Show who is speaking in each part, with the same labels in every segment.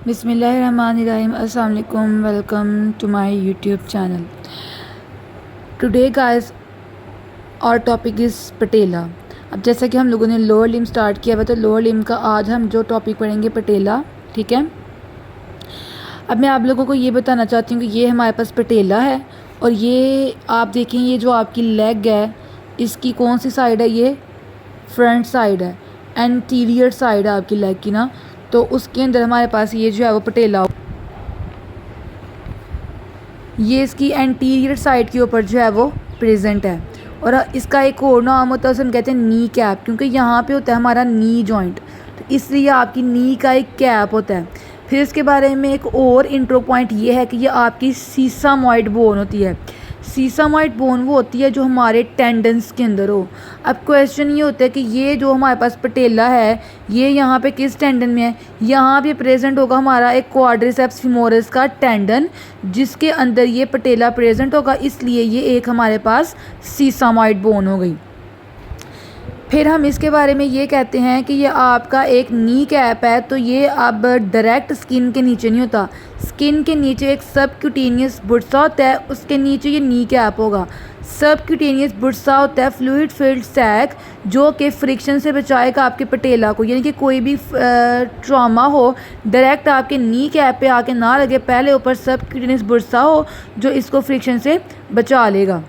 Speaker 1: बिस्मिल्लाहिर्रहमानिर्रहीम। अस्सलाम वालेकुम। Welcome to my YouTube channel. Today guys और टॉपिक इज़ पटेला। अब जैसा कि हम लोगों ने लोअर लिम्ब स्टार्ट किया हुआ, तो लोअर लिम्ब का आज हम जो टॉपिक पढ़ेंगे पटेला, ठीक है। अब मैं आप लोगों को ये बताना चाहती हूँ कि ये हमारे पास पटेला है और ये आप देखें, ये जो आपकी लेग है इसकी कौन सी साइड है, ये फ्रंट साइड है, एंटीरियर साइड है आपकी लेग की ना। तो उसके अंदर हमारे पास ये जो है वो पटेला, ये इसकी एंटीरियर साइड के ऊपर जो है वो प्रेजेंट है। और इसका एक और नाम होता है, उसे हम कहते हैं नी कैप, क्योंकि यहाँ पे होता है हमारा नी जॉइंट, तो इसलिए आपकी नी का एक कैप होता है। फिर इसके बारे में एक और इंट्रो पॉइंट ये है कि ये आपकी सीसामॉइड बोन होती है। सीसामॉइड बोन वो होती है जो हमारे टेंडन्स के अंदर हो। अब क्वेश्चन ये होता है कि ये जो हमारे पास पटेला है ये यहाँ पे किस टेंडन में है। यहाँ पे प्रेजेंट होगा हमारा एक क्वाड्रिसेप्स फीमोरिस का टेंडन, जिसके अंदर ये पटेला प्रेजेंट होगा, इसलिए ये एक हमारे पास सीसामॉइड बोन हो गई। फिर हम इसके बारे में ये कहते हैं कि ये आपका एक नी कैप है, तो ये अब डायरेक्ट स्किन के नीचे नहीं होता, स्किन के नीचे एक सबक्यूटेनियस बुर्सा होता है, उसके नीचे ये नी कैप होगा। सबक्यूटेनियस बुर्सा होता है फ्लूइड फिल्ड सैक, जो कि फ्रिक्शन से बचाएगा आपके पटेला को, यानी कि कोई भी ट्रॉमा हो डायरेक्ट आपके नी कैप पे आके ना लगे, पहले ऊपर सबक्यूटेनियस बुर्सा हो जो इसको फ्रिक्शन से बचा लेगा।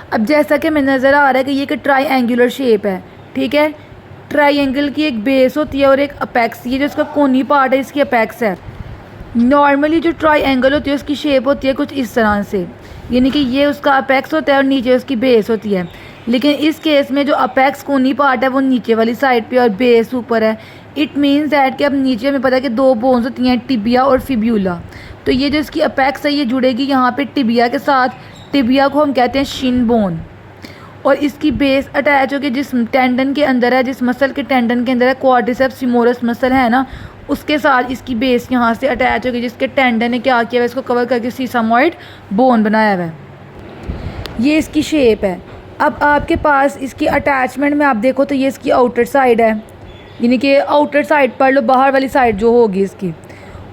Speaker 1: अब जैसा कि हमें नज़र आ रहा है कि ये एक ट्राईएंगुलर शेप है, ठीक है। ट्राईएंगल की एक बेस होती है और एक अपेक्स, ये जो इसका कोनी पार्ट है इसकी अपेक्स है। नॉर्मली जो ट्राईएंगल होती है उसकी शेप होती है कुछ इस तरह से, यानी कि ये उसका अपेक्स होता है और नीचे उसकी बेस होती है। लेकिन इस केस में जो अपेक्स कोनी पार्ट है वो नीचे वाली साइड पे और बेस ऊपर है। इट मीन्स दैट कि अब नीचे हमें पता है कि दो बोन्स होती हैं, टिबिया और फिब्यूला। तो ये जो इसकी अपेक्स है ये जुड़ेगी यहाँ पे टिबिया के साथ, टिबिया को हम कहते हैं शिन बोन, और इसकी बेस अटैच होकर जिस टेंडन के अंदर है, जिस मसल के टेंडन के अंदर है, क्वाड्रिसेप्स फीमोरिस मसल है ना, उसके साथ इसकी बेस यहाँ से अटैच होगी, जिसके टेंडन ने क्या किया है इसको कवर करके सीसामॉइड बोन बनाया हुआ है। ये इसकी शेप है। अब आपके पास इसकी अटैचमेंट में आप देखो तो ये इसकी आउटर साइड है, यानी कि आउटर साइड पढ़ लो, बाहर वाली साइड जो होगी इसकी,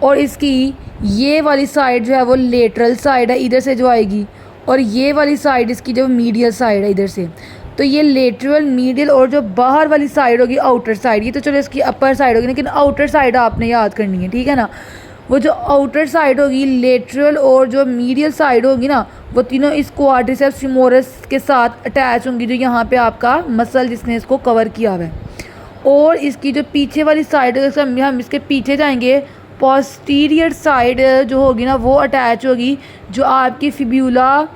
Speaker 1: और इसकी ये वाली साइड जो है वो लेटरल साइड है, इधर से जो आएगी, और ये वाली साइड इसकी जो मीडियल साइड है इधर से। तो ये लेटरल, मीडियल और जो बाहर वाली साइड होगी आउटर साइड, ये तो चलो इसकी अपर साइड होगी, लेकिन आउटर साइड आपने याद करनी है, ठीक है ना। वो जो आउटर साइड होगी, लेटरल और जो मीडियल साइड होगी ना, वो तीनों इस क्वाड्रिसेप्स फीमोरिस के साथ अटैच होंगी, जो यहाँ पे आपका मसल जिसने इसको कवर किया हुआ है। और इसकी जो पीछे वाली साइड है, हम इसके पीछे जाएंगे, पोस्टीरियर साइड जो होगी ना वो अटैच होगी, जो आपकी फिब्यूला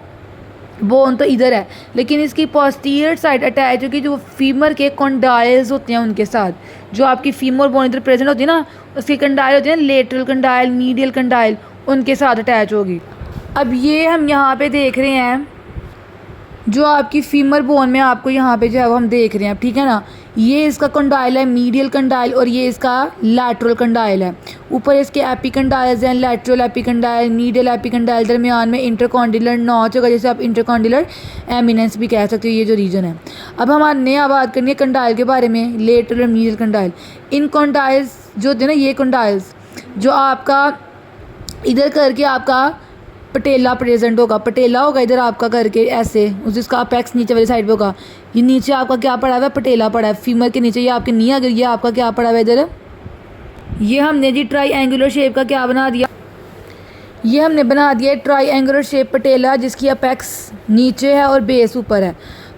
Speaker 1: बोन तो इधर है, लेकिन इसकी पोस्टीरियर साइड अटैच होगी जो फीमर के कंडाइल्स होते हैं उनके साथ। जो आपकी फीमर बोन इधर प्रेजेंट होती है ना, उसके कंडाइल होते हैं, लेटरल कंडाइल, मीडियल कंडाइल, उनके साथ अटैच होगी। अब ये हम यहाँ पे देख रहे हैं जो आपकी फीमर बोन में आपको यहाँ पे जो है वो हम देख रहे हैं, ठीक है ना। ये इसका कंडाइल है, मीडियल कंडाइल, और ये इसका लैटरल कंडाइल है। ऊपर इसके एपिकंडाइल्स हैं, लैटरल एपिकंडाइल, मीडियल एपिकंडाइल, दरमियान में इंटरकॉन्डिलर नॉच होगा, जैसे आप इंटरकॉन्डिलर एमिनेंस भी कह सकते हो, ये जो रीजन है। अब हमारे नया बात करनी है कंडाइल के बारे में, लेटरल और मीडियल कंडाइल। इन कंडाइल्स जो होते हैं ना, ये कंडाइल्स जो आपका इधर करके आपका पटेला प्रेजेंट होगा, पटेला होगा इधर आपका करके ऐसे, जिसका अपेक्स नीचे वाली साइड पे होगा। ये नीचे आपका क्या पड़ा हुआ है, पटेला पड़ा है, फीमर के नीचे। ये आपके नी अगर ये आपका क्या पड़ा हुआ है इधर, ये हमने जी ट्राईएंगुलर शेप का क्या बना दिया, ये हमने बना दिया ट्राईएंगुलर शेप पटेला, जिसकी अपेक्स नीचे है और बेस ऊपर है।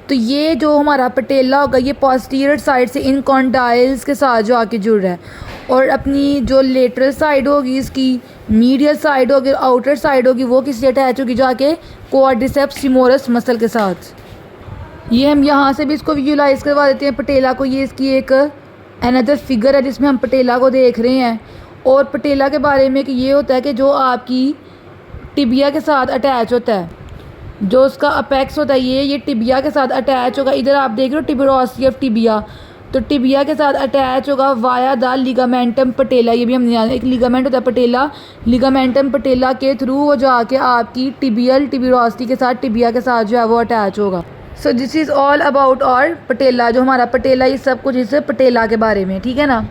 Speaker 1: तो ये जो हमारा पटेला होगा ये पोस्टीरियर साइड से इन कॉन्डाइल्स के साथ जो आके जुड़ रहा है, और अपनी जो लेटरल साइड होगी, इसकी मीडियल साइड होगी, आउटर साइड होगी, वो किससे अटैच होगी, जाके क्वाड्रिसेप्स फीमोरिस मसल के साथ। ये हम यहाँ से भी इसको विजुलाइज करवा देते हैं पटेला को। ये इसकी एक अनदर फिगर है जिसमें हम पटेला को देख रहे हैं। और पटेला के बारे में कि ये होता है कि जो आपकी टिबिया के साथ अटैच होता है, जो उसका अपेक्स होता है ये टिबिया के साथ अटैच होगा। इधर आप देख रहे हो टिबिरोसी ऑफ टिबिया, तो टिबिया के साथ अटैच होगा वाया द लिगामेंटम पटेला। ये भी हमने जाना, एक लिगामेंट होता है पटेला, लिगामेंटम पटेला के थ्रू वो जाके आपकी टिबियल टिबिरोसी के साथ, टिबिया के साथ जो है वो अटैच होगा। So this is all about और पटेला, जो हमारा पटेला, ये सब कुछ इस पटेला के बारे में, ठीक है ना।